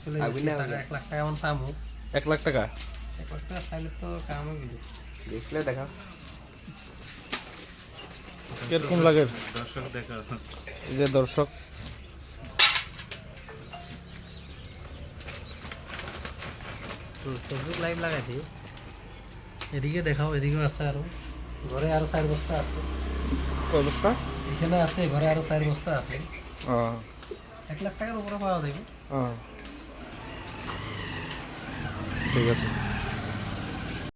চলে যাচ্ছে টাকা 1 লাখ টাকা এমন পাবো। 1 লাখ টাকা 1 লাখ টাকা চাইলে তো কামও কিন্তু ডিসপ্লে দেখা কিরকম লাগে দর্শক দেখা এই যে দর্শক ফেসবুক লাইভ লাগাইছি এদিকে দেখাও এদিকেও আছে আরো ঘরে আরো 4 বস্তা আছে কয় বস্তা এখানে আছে ঘরে আরো 4 বস্তা আছে ও 1 লাখ টাকার উপরে পাওয়া যাবে ও ঠিক আছে